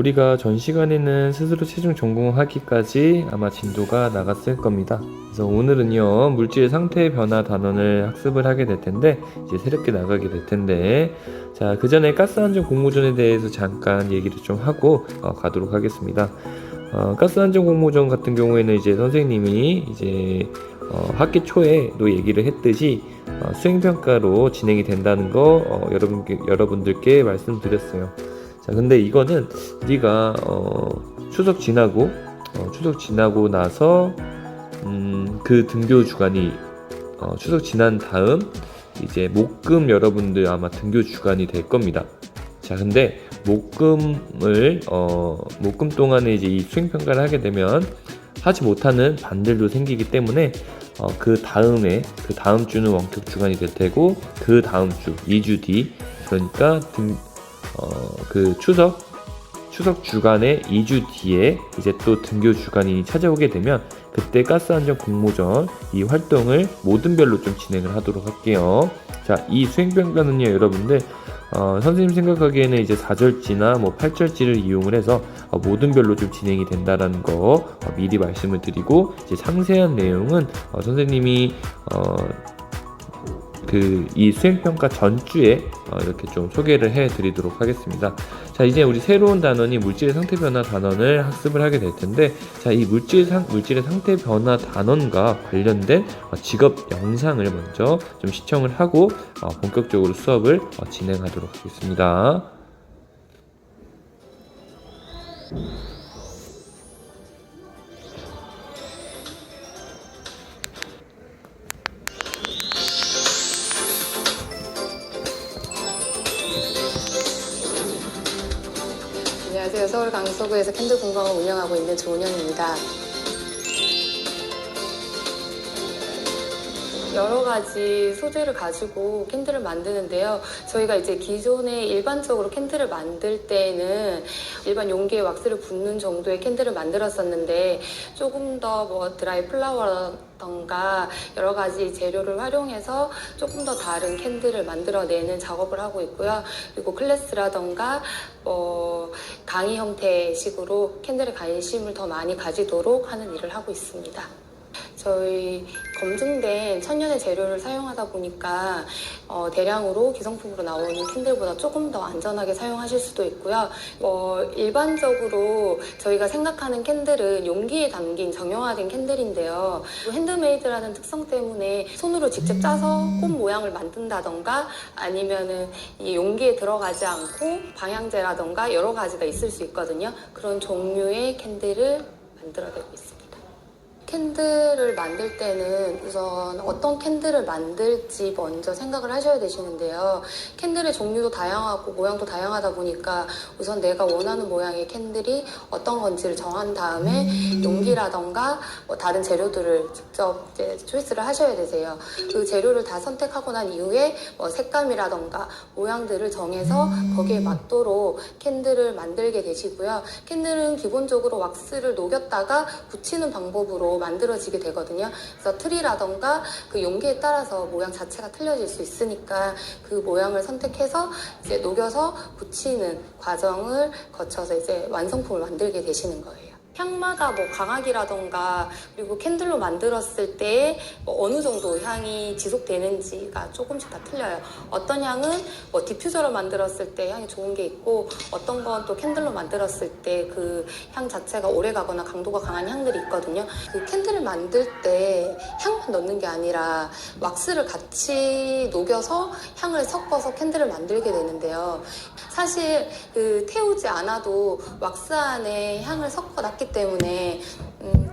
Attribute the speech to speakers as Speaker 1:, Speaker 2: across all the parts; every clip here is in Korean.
Speaker 1: 우리가 전 시간에는 스스로 체중 전공하기까지 아마 진도가 나갔을 겁니다. 그래서 오늘은요, 물질 상태 변화 단원을 학습을 하게 될 텐데, 이제 새롭게 나가게 될 텐데, 자, 그 전에 가스한전 공모전에 대해서 잠깐 얘기를 좀 하고 가도록 하겠습니다. 가스한전 공모전 같은 경우에는 이제 선생님이 이제 학기 초에도 얘기를 했듯이 수행평가로 진행이 된다는 거 여러분들께 말씀드렸어요. 자, 근데 이거는 우리가 추석 지나고 나서 그 등교 주간이 추석 지난 다음 이제 목금 여러분들 아마 등교 주간이 될 겁니다. 자, 근데 목금 동안에 이제 이 수행평가를 하게 되면 하지 못하는 반들도 생기기 때문에 그 다음 주는 원격 주간이 될 테고, 그 다음 주 2주 뒤, 그러니까 그 추석 주간의 2주 뒤에 이제 또 등교 주간이 찾아오게 되면, 그때 가스한전 공모전 이 활동을 모든별로 좀 진행을 하도록 할게요. 자, 이 수행평가는요, 여러분들 선생님 생각하기에는 이제 4절지나 뭐 8절지를 이용을 해서 모든별로 좀 진행이 된다라는 거 미리 말씀을 드리고, 이제 상세한 내용은 선생님이 이 수행평가 전주에 이렇게 좀 소개를 해 드리도록 하겠습니다. 자, 이제 우리 새로운 단원이 물질의 상태 변화 단원을 학습을 하게 될 텐데, 자, 이 물질의 상태 변화 단원과 관련된 직업 영상을 먼저 좀 시청을 하고 본격적으로 수업을 진행하도록 하겠습니다.
Speaker 2: 안녕하세요. 서울 강서구에서 캔들 공방을 운영하고 있는 조은영입니다. 여러 가지 소재를 가지고 캔들을 만드는데요. 저희가 이제 기존에 일반적으로 캔들을 만들 때는 일반 용기에 왁스를 붓는 정도의 캔들을 만들었었는데, 조금 더 뭐 드라이 플라워라던가 여러 가지 재료를 활용해서 조금 더 다른 캔들을 만들어내는 작업을 하고 있고요. 그리고 클래스라던가 강의 형태식으로 캔들에 관심을 더 많이 가지도록 하는 일을 하고 있습니다. 저희 검증된 천연의 재료를 사용하다 보니까 대량으로 기성품으로 나오는 캔들보다 조금 더 안전하게 사용하실 수도 있고요. 일반적으로 저희가 생각하는 캔들은 용기에 담긴 정형화된 캔들인데요. 핸드메이드라는 특성 때문에 손으로 직접 짜서 꽃 모양을 만든다던가, 아니면은 이 용기에 들어가지 않고 방향제라던가 여러 가지가 있을 수 있거든요. 그런 종류의 캔들을 만들어내고 있습니다. 캔들을 만들 때는 우선 어떤 캔들을 만들지 먼저 생각을 하셔야 되시는데요. 캔들의 종류도 다양하고 모양도 다양하다 보니까 우선 내가 원하는 모양의 캔들이 어떤 건지를 정한 다음에 용기라던가 다른 재료들을 직접 이제 초이스를 하셔야 되세요. 그 재료를 다 선택하고 난 이후에 색감이라던가 모양들을 정해서 거기에 맞도록 캔들을 만들게 되시고요. 캔들은 기본적으로 왁스를 녹였다가 붙이는 방법으로 만들어지게 되거든요. 그래서 틀이라던가 그 용기에 따라서 모양 자체가 틀려질 수 있으니까 그 모양을 선택해서 이제 녹여서 붙이는 과정을 거쳐서 이제 완성품을 만들게 되시는 거예요. 향마다 광학이라던가, 그리고 캔들로 만들었을 때 어느 정도 향이 지속되는지가 조금씩 다 틀려요. 어떤 향은 디퓨저로 만들었을 때 향이 좋은 게 있고, 어떤 건 또 캔들로 만들었을 때 그 향 자체가 오래 가거나 강도가 강한 향들이 있거든요. 그 캔들을 만들 때 향만 넣는 게 아니라 왁스를 같이 녹여서 향을 섞어서 캔들을 만들게 되는데요. 사실 태우지 않아도 왁스 안에 향을 섞어 놨기 때문에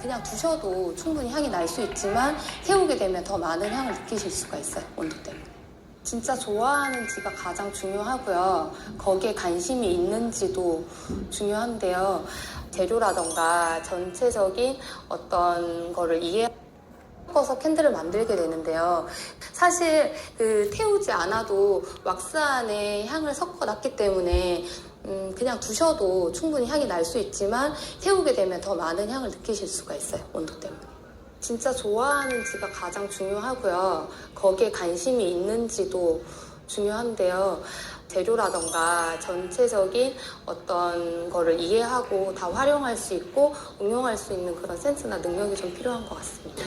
Speaker 2: 그냥 두셔도 충분히 향이 날 수 있지만, 태우게 되면 더 많은 향을 느끼실 수가 있어요. 온도 때문에. 진짜 좋아하는지가 가장 중요하고요. 거기에 관심이 있는지도 중요한데요. 재료라던가 전체적인 어떤 거를 섞어서 캔들을 만들게 되는데요. 사실 태우지 않아도 왁스 안에 향을 섞어 놨기 때문에 그냥 두셔도 충분히 향이 날 수 있지만, 태우게 되면 더 많은 향을 느끼실 수가 있어요. 온도 때문에. 진짜 좋아하는지가 가장 중요하고요. 거기에 관심이 있는지도 중요한데요. 재료라던가 전체적인 어떤 거를 이해하고 다 활용할 수 있고 응용할 수 있는 그런 센스나 능력이 좀 필요한 것 같습니다.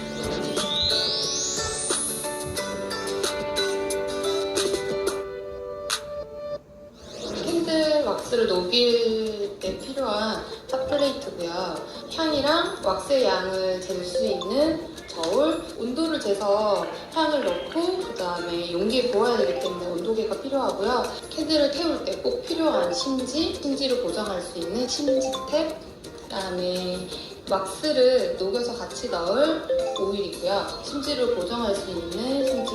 Speaker 2: 캔들 왁스를 녹일 때 필요한 탑플레이트고요. 향이랑 왁스의 양을 잴 수 있는 저울, 온도를 재서 향을 넣고 그 다음에 용기에 부어야 되기 때문에 온도계가 필요하고요. 캔들을 태울 때 꼭 필요한 심지를 고정할 수 있는 심지 탭, 그 다음에 왁스를 녹여서 같이 넣을 오일이고요. 심지를 고정할 수 있는 심지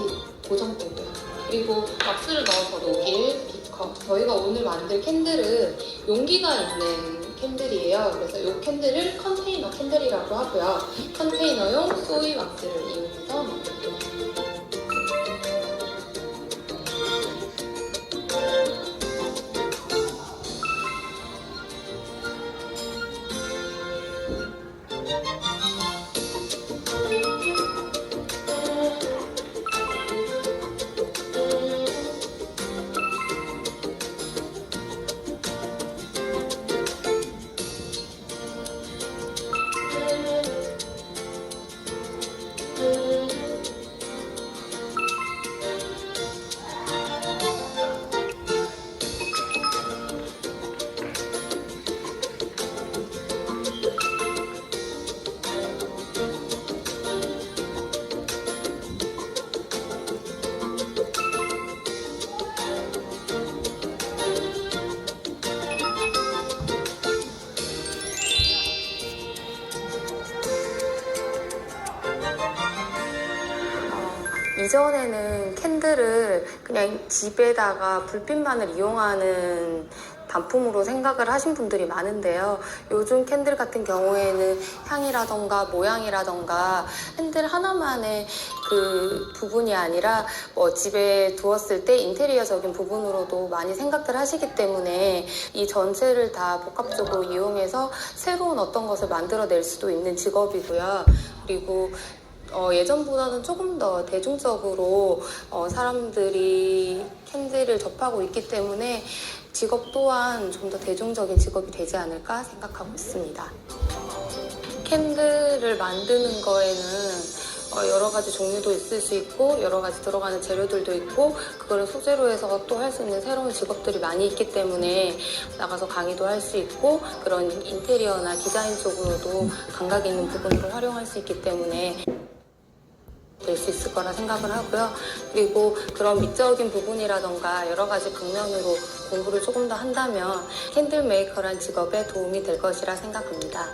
Speaker 2: 고정대고요. 그리고 왁스를 넣어서 녹일 비커. 저희가 오늘 만들 캔들은 용기가 있는 캔들이에요. 그래서 이 캔들을 컨테이너 캔들이라고 하고요. 컨테이너용 소이 왁스를 이용해서 만들게요. 이전에는 캔들을 그냥 집에다가 불빛만을 이용하는 단품으로 생각을 하신 분들이 많은데요. 요즘 캔들 같은 경우에는 향이라던가 모양이라던가 캔들 하나만의 그 부분이 아니라 집에 두었을 때 인테리어적인 부분으로도 많이 생각들 하시기 때문에 이 전체를 다 복합적으로 이용해서 새로운 어떤 것을 만들어낼 수도 있는 직업이고요. 그리고 예전보다는 조금 더 대중적으로 사람들이 캔들을 접하고 있기 때문에 직업 또한 좀 더 대중적인 직업이 되지 않을까 생각하고 있습니다. 캔들을 만드는 거에는 여러 가지 종류도 있을 수 있고 여러 가지 들어가는 재료들도 있고 그거를 소재로 해서 또 할 수 있는 새로운 직업들이 많이 있기 때문에 나가서 강의도 할 수 있고 그런 인테리어나 디자인 쪽으로도 감각 있는 부분으로 활용할 수 있기 때문에 될 수 있을 거라 생각을 하고요. 그리고 그런 미적인 부분이라던가 여러 가지 방면으로 공부를 조금 더 한다면 캔들 메이커란 직업에 도움이 될 것이라 생각합니다.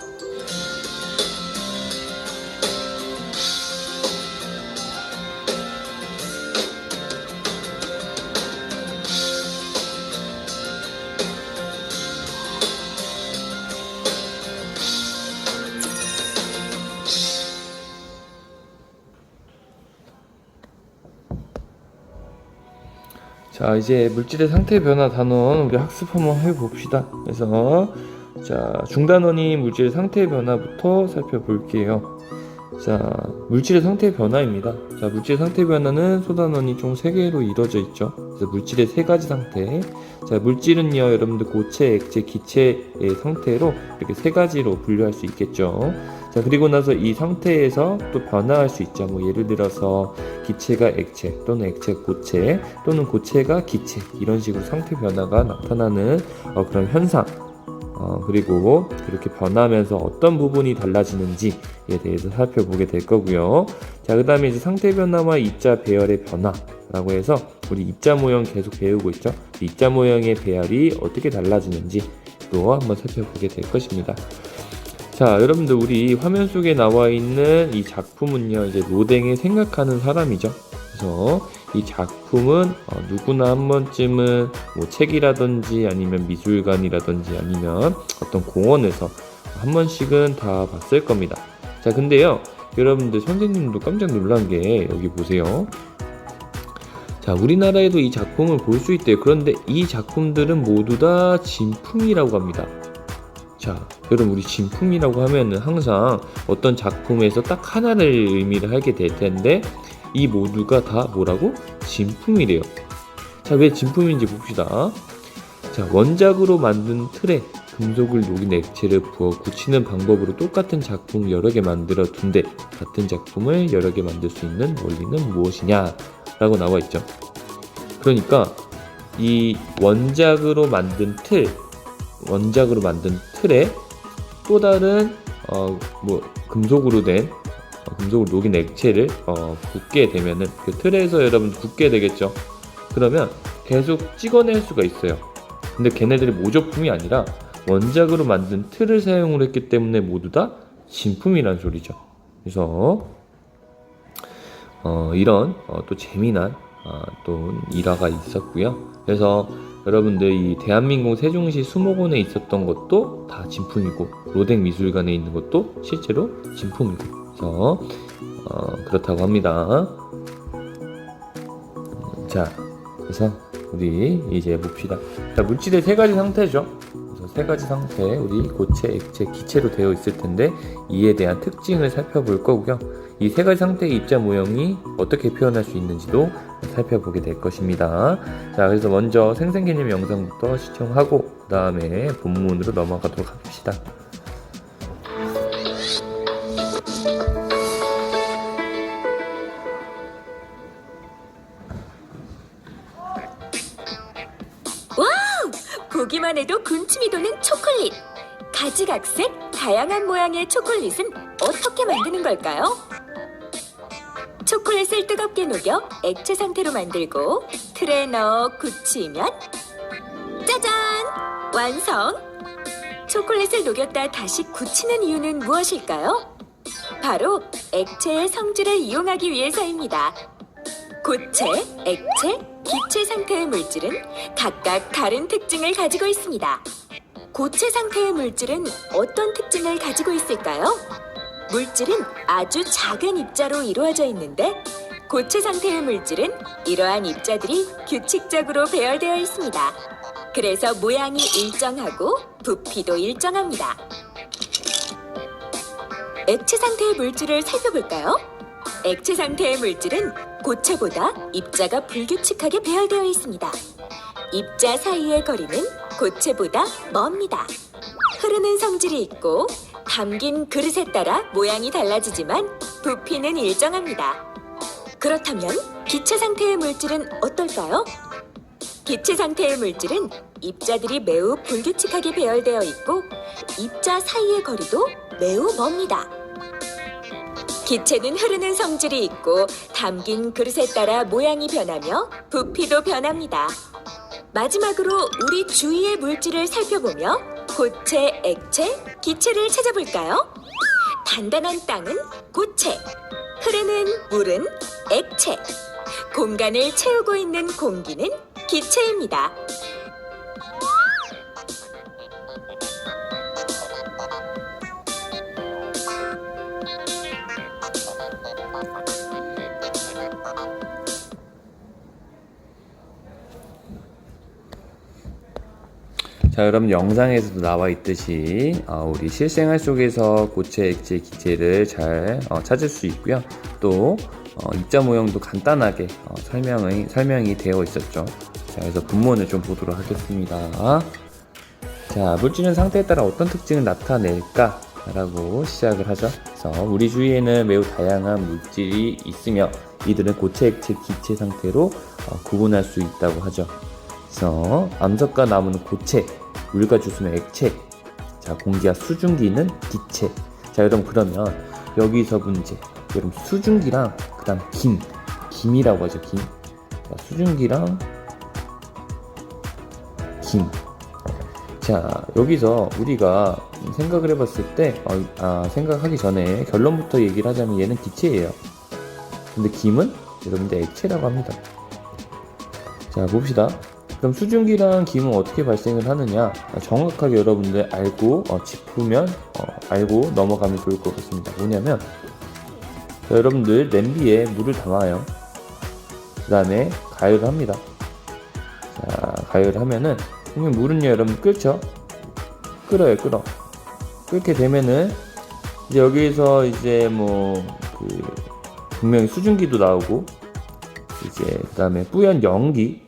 Speaker 1: 자, 이제 물질의 상태 변화 단원 우리 학습 한번 해봅시다. 그래서 자, 중단원이 물질의 상태 변화부터 살펴볼게요. 자, 물질의 상태 변화입니다. 자, 물질의 상태 변화는 소단원이 총 3개로 이루어져 있죠. 그래서 물질의 3가지 상태. 자, 물질은요, 여러분들 고체, 액체, 기체의 상태로 이렇게 3가지로 분류할 수 있겠죠. 자, 그리고 나서 이 상태에서 또 변화할 수 있죠. 예를 들어서 기체가 액체, 또는 액체가 고체, 또는 고체가 기체, 이런 식으로 상태 변화가 나타나는 그런 현상. 그리고 그렇게 변하면서 어떤 부분이 달라지는지에 대해서 살펴보게 될 거고요. 자, 그 다음에 이제 상태 변화와 입자 배열의 변화라고 해서 우리 입자 모형 계속 배우고 있죠. 입자 모형의 배열이 어떻게 달라지는지 또 한번 살펴보게 될 것입니다. 자, 여러분들 우리 화면 속에 나와 있는 이 작품은요, 이제 노댕의 생각하는 사람이죠. 그래서 이 작품은 누구나 한 번쯤은 책이라든지 아니면 미술관이라든지 아니면 어떤 공원에서 한 번씩은 다 봤을 겁니다. 자, 근데요, 여러분들 선생님도 깜짝 놀란 게 여기 보세요. 자, 우리나라에도 이 작품을 볼 수 있대요. 그런데 이 작품들은 모두 다 진품이라고 합니다. 자, 여러분, 우리 진품이라고 하면은 항상 어떤 작품에서 딱 하나를 의미를 하게 될 텐데 이 모두가 다 뭐라고? 진품이래요. 자, 왜 진품인지 봅시다. 자, 원작으로 만든 틀에 금속을 녹인 액체를 부어 굳히는 방법으로 똑같은 작품을 여러 개 만들어 둔데 같은 작품을 여러 개 만들 수 있는 원리는 무엇이냐 라고 나와 있죠. 그러니까 이 원작으로 만든 틀에 또 다른 금속으로 된 금속을 녹인 액체를 붓게 되면은 그 틀에서 여러분 붓게 되겠죠. 그러면 계속 찍어낼 수가 있어요. 근데 걔네들이 모조품이 아니라 원작으로 만든 틀을 사용을 했기 때문에 모두 다 진품이란 소리죠. 그래서 이런 또 재미난 또 일화가 있었고요. 그래서 여러분들 이 대한민국 세종시 수목원에 있었던 것도 다 진품이고 로댕미술관에 있는 것도 실제로 진품이고 그래서 그렇다고 합니다. 자, 그래서 우리 이제 봅시다. 자, 물질의 세 가지 상태죠. 그래서 세 가지 상태, 우리 고체, 액체, 기체로 되어 있을 텐데 이에 대한 특징을 살펴볼 거고요. 이 세 가지 상태의 입자 모형이 어떻게 표현할 수 있는지도 살펴보게 될 것입니다. 자, 그래서 먼저 생생개념 영상부터 시청하고 그 다음에 본문으로 넘어가도록 합시다.
Speaker 3: 보기만 해도 군침이 도는 초콜릿. 가지각색 다양한 모양의 초콜릿은 어떻게 만드는 걸까요? 초콜릿을 뜨겁게 녹여 액체 상태로 만들고 틀에 넣어 굳히면 짜잔! 완성! 초콜릿을 녹였다 다시 굳히는 이유는 무엇일까요? 바로 액체의 성질을 이용하기 위해서입니다. 고체, 액체, 기체 상태의 물질은 각각 다른 특징을 가지고 있습니다. 고체 상태의 물질은 어떤 특징을 가지고 있을까요? 물질은 아주 작은 입자로 이루어져 있는데 고체 상태의 물질은 이러한 입자들이 규칙적으로 배열되어 있습니다. 그래서 모양이 일정하고 부피도 일정합니다. 액체 상태의 물질을 살펴볼까요? 액체 상태의 물질은 고체보다 입자가 불규칙하게 배열되어 있습니다. 입자 사이의 거리는 고체보다 멉니다. 흐르는 성질이 있고 담긴 그릇에 따라 모양이 달라지지만 부피는 일정합니다. 그렇다면 기체 상태의 물질은 어떨까요? 기체 상태의 물질은 입자들이 매우 불규칙하게 배열되어 있고 입자 사이의 거리도 매우 멉니다. 기체는 흐르는 성질이 있고 담긴 그릇에 따라 모양이 변하며 부피도 변합니다. 마지막으로 우리 주위의 물질을 살펴보며 고체, 액체, 기체를 찾아볼까요? 단단한 땅은 고체, 흐르는 물은 액체, 공간을 채우고 있는 공기는 기체입니다.
Speaker 1: 자, 여러분 영상에서도 나와 있듯이 우리 실생활 속에서 고체, 액체, 기체를 잘 찾을 수 있고요. 또 입자 모형도 간단하게 설명이 되어 있었죠. 자, 그래서 본문을 좀 보도록 하겠습니다. 자, 물질은 상태에 따라 어떤 특징을 나타낼까? 라고 시작을 하죠. 그래서 우리 주위에는 매우 다양한 물질이 있으며 이들은 고체, 액체, 기체 상태로 구분할 수 있다고 하죠. 그래서 암석과 나무는 고체, 물과 주스는 액체, 자, 공기와 수증기는 기체. 자, 여러분 그러면 여기서 문제, 여러분 수증기랑 그 다음 김이라고 하죠. 김. 자, 수증기랑 김. 자, 여기서 우리가 생각을 해봤을 때 생각하기 전에 결론부터 얘기를 하자면 얘는 기체예요. 근데 김은 여러분들 액체라고 합니다. 자, 봅시다. 그럼 수증기랑 김은 어떻게 발생을 하느냐, 정확하게 여러분들 알고 짚으면 알고 넘어가면 좋을 것 같습니다. 뭐냐면 자, 여러분들 냄비에 물을 담아요. 그 다음에 가열을 합니다. 자, 가열을 하면은 그러면 물은요 여러분 끓죠. 끓어요. 끓게 되면은 이제 여기서 이제 분명히 수증기도 나오고 이제 그 다음에 뿌연 연기,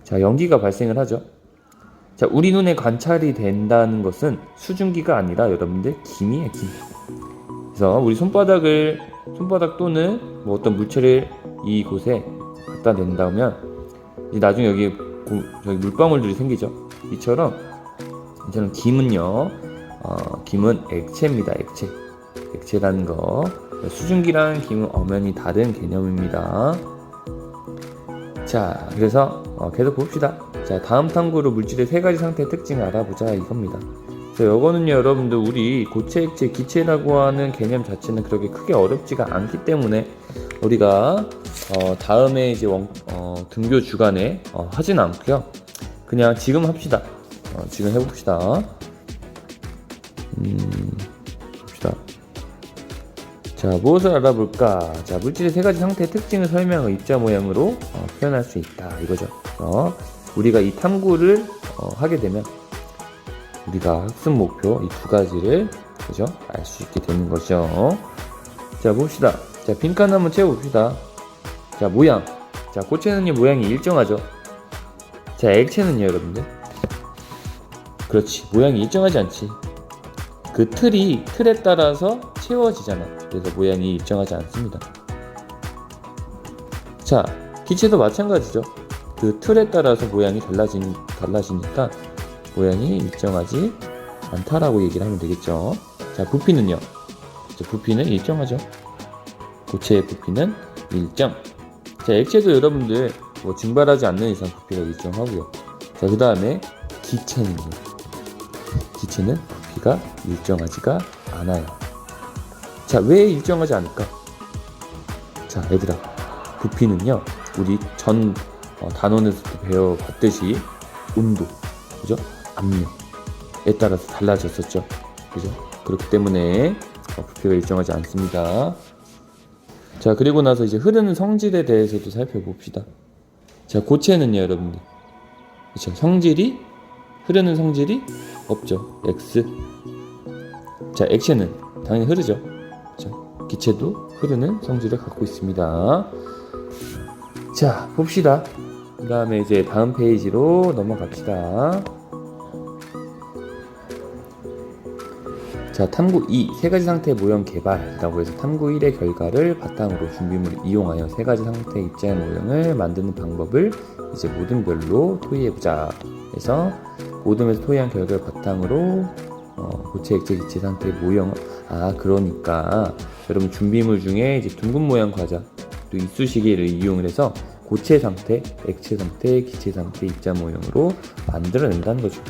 Speaker 1: 자, 연기가 발생을 하죠. 자, 우리 눈에 관찰이 된다는 것은 수증기가 아니라 여러분들 김이에요, 김. 그래서 우리 손바닥 또는 뭐 어떤 물체를 이곳에 갖다 댄다면 이제 나중에 여기 저기 물방울들이 생기죠. 이처럼 김은요, 김은 액체입니다. 액체라는 거. 수증기랑 김은 엄연히 다른 개념입니다. 자, 그래서 계속 봅시다. 자, 다음 탐구로 물질의 세 가지 상태의 특징을 알아보자 이겁니다. 그래서 이거는요, 여러분들 우리 고체, 액체, 기체라고 하는 개념 자체는 그렇게 크게 어렵지가 않기 때문에 우리가 다음에 이제 등교 주간에 하진 않고요. 그냥 지금 합시다. 지금 해봅시다. 봅시다. 자, 무엇을 알아볼까? 자, 물질의 세 가지 상태의 특징을 설명하고 입자 모양으로 표현할 수 있다 이거죠. 우리가 이 탐구를 하게 되면 우리가 학습 목표 이 두 가지를 그죠? 알 수 있게 되는 거죠. 자, 봅시다. 자, 빈칸 한번 채워봅시다. 자, 모양. 자, 고체는요 모양이 일정하죠. 자, 액체는요 여러분들 그렇지, 모양이 일정하지 않지. 그 틀에 따라서 채워지잖아. 그래서 모양이 일정하지 않습니다. 자, 기체도 마찬가지죠. 그 틀에 따라서 모양이 달라지니까 모양이 일정하지 않다라고 얘기를 하면 되겠죠. 자, 부피는요. 자, 부피는 일정하죠. 고체의 부피는 일정. 자, 액체도 여러분들 뭐 증발하지 않는 이상 부피가 일정하고요. 자, 그 다음에 기체는요. 기체는 부피가 일정하지가 않아요. 자, 왜 일정하지 않을까? 자, 얘들아, 부피는요 우리 전 단원에서도 배워봤듯이 온도, 그죠? 압력에 따라서 달라졌었죠. 그죠? 그렇기 때문에 부피가 일정하지 않습니다. 자, 그리고 나서 이제 흐르는 성질에 대해서도 살펴봅시다. 자, 고체는요 여러분들 그쵸? 흐르는 성질이 없죠. X. 자, 액체는 당연히 흐르죠. 그쵸? 기체도 흐르는 성질을 갖고 있습니다. 자, 봅시다. 그 다음에 이제 다음 페이지로 넘어갑시다. 자, 탐구 2, 세 가지 상태의 모형 개발이라고 해서 탐구 1의 결과를 바탕으로 준비물을 이용하여 세 가지 상태의 입자의 모형을 만드는 방법을 이제 모듬별로 토의해보자. 그래서 모듬에서 토의한 결과를 바탕으로 고체, 액체, 기체 상태의 모형. 그러니까 여러분 준비물 중에 이제 둥근 모양 과자 또 이쑤시개를 이용을 해서 고체 상태, 액체 상태, 기체 상태 입자 모형으로 만들어낸다는 거죠.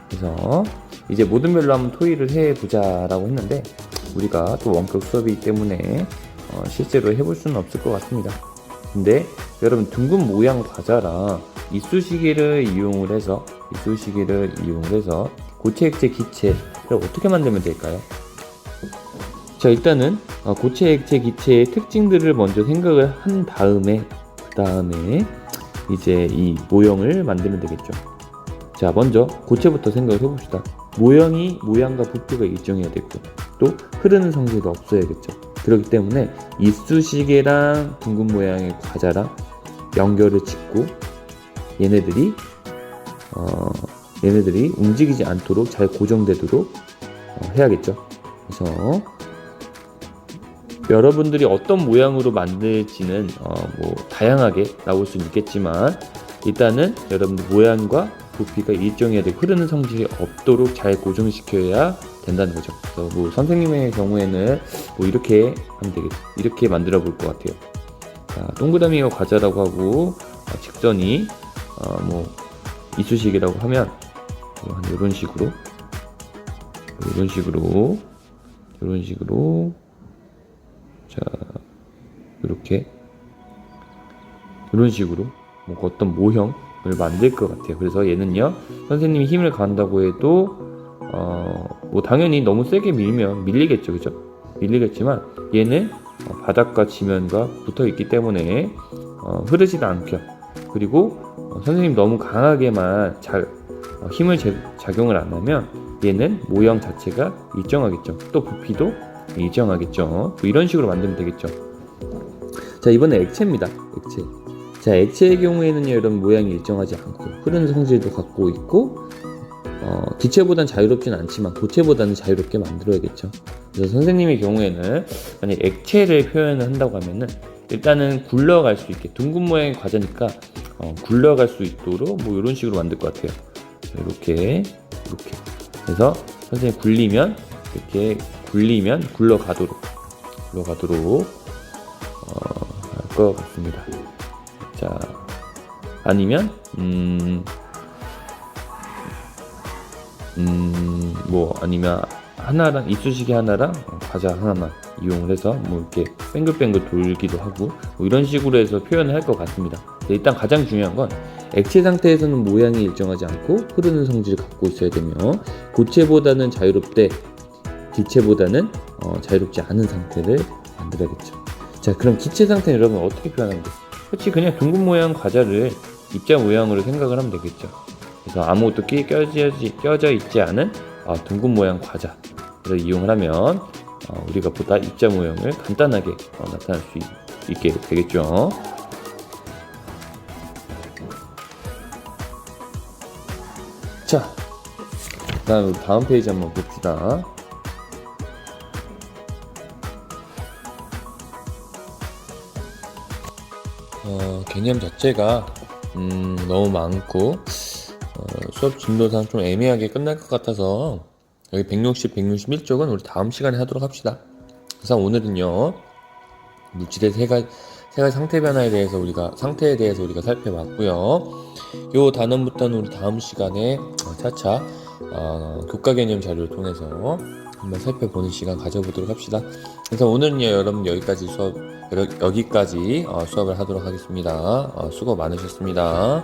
Speaker 1: 그래서 이제 모든별로 한번 토의를 해보자라고 했는데 우리가 또 원격 수업이기 때문에 실제로 해볼 수는 없을 것 같습니다. 근데 여러분 둥근 모양 과자랑 이쑤시개를 이용을 해서 고체, 액체, 기체를 어떻게 만들면 될까요? 자, 일단은 고체, 액체, 기체의 특징들을 먼저 생각을 한 다음에 그 다음에 이제 이 모형을 만들면 되겠죠. 자, 먼저 고체부터 생각을 해봅시다. 모양과 부피가 일정해야 되고 또 흐르는 성질도 없어야겠죠. 그렇기 때문에 이쑤시개랑 둥근 모양의 과자랑 연결을 짓고 얘네들이 움직이지 않도록 잘 고정되도록 해야겠죠. 그래서 여러분들이 어떤 모양으로 만들지는 뭐 다양하게 나올 수는 있겠지만 일단은 여러분들 모양과 부피가 일정해야 되고 흐르는 성질이 없도록 잘 고정시켜야 된다는 거죠. 그래서 뭐 선생님의 경우에는 뭐 이렇게 하면 되겠죠. 이렇게 만들어 볼 것 같아요. 자, 동그라미가 과자라고 하고 직선이 뭐 이쑤시개라고 하면 이런 식으로 자, 이런 식으로 뭔가 어떤 모형을 만들 것 같아요. 그래서 얘는요 선생님이 힘을 가한다고 해도 뭐 당연히 너무 세게 밀면 밀리겠죠, 그죠? 밀리겠지만 얘는 바닥과 지면과 붙어 있기 때문에 흐르지도 않고요. 그리고 선생님 너무 강하게만 힘을 작용을 안 하면 얘는 모형 자체가 일정하겠죠. 또 부피도 일정하겠죠. 뭐 이런 식으로 만들면 되겠죠. 자, 이번에 액체입니다. 자, 액체의 경우에는요, 여러분 모양이 일정하지 않고 흐르는 성질도 갖고 있고 기체보단 자유롭진 않지만 고체보다는 자유롭게 만들어야겠죠. 그래서 선생님의 경우에는 만약 액체를 표현을 한다고 하면은 일단은 굴러갈 수 있게 둥근 모양의 과자니까 굴러갈 수 있도록 뭐 이런 식으로 만들 것 같아요. 이렇게 그래서 선생님 굴리면 이렇게 굴리면 굴러가도록 할 것 같습니다. 자, 아니면 뭐 아니면 하나랑 이쑤시개 하나랑 과자 하나만 이용을 해서 뭐 이렇게 뱅글뱅글 돌기도 하고 뭐 이런 식으로 해서 표현을 할 것 같습니다. 일단 가장 중요한 건 액체 상태에서는 모양이 일정하지 않고 흐르는 성질을 갖고 있어야 되며 고체보다는 자유롭되 기체보다는 자유롭지 않은 상태를 만들어야겠죠. 자, 그럼 기체 상태는 여러분 어떻게 표현하면 돼요? 그렇지, 그냥 둥근 모양 과자를 입자 모양으로 생각을 하면 되겠죠. 그래서 아무것도 껴져 있지 않은 둥근 모양 과자를 이용을 하면 우리가 보다 입자 모형을 간단하게 나타낼 수 있게 되겠죠. 자, 그다음 다음 페이지 한번 봅시다. 개념 자체가 너무 많고 수업 진도상 좀 애매하게 끝날 것 같아서 여기 160, 161쪽은 우리 다음 시간에 하도록 합시다. 그래서 오늘은요 물질의 세 가지 상태에 대해서 우리가 살펴봤고요. 요 단원부터는 우리 다음 시간에 차차 교과 개념 자료를 통해서 한번 살펴보는 시간 가져보도록 합시다. 그래서 오늘은요 여러분 여기까지 수업을 하도록 하겠습니다. 수고 많으셨습니다.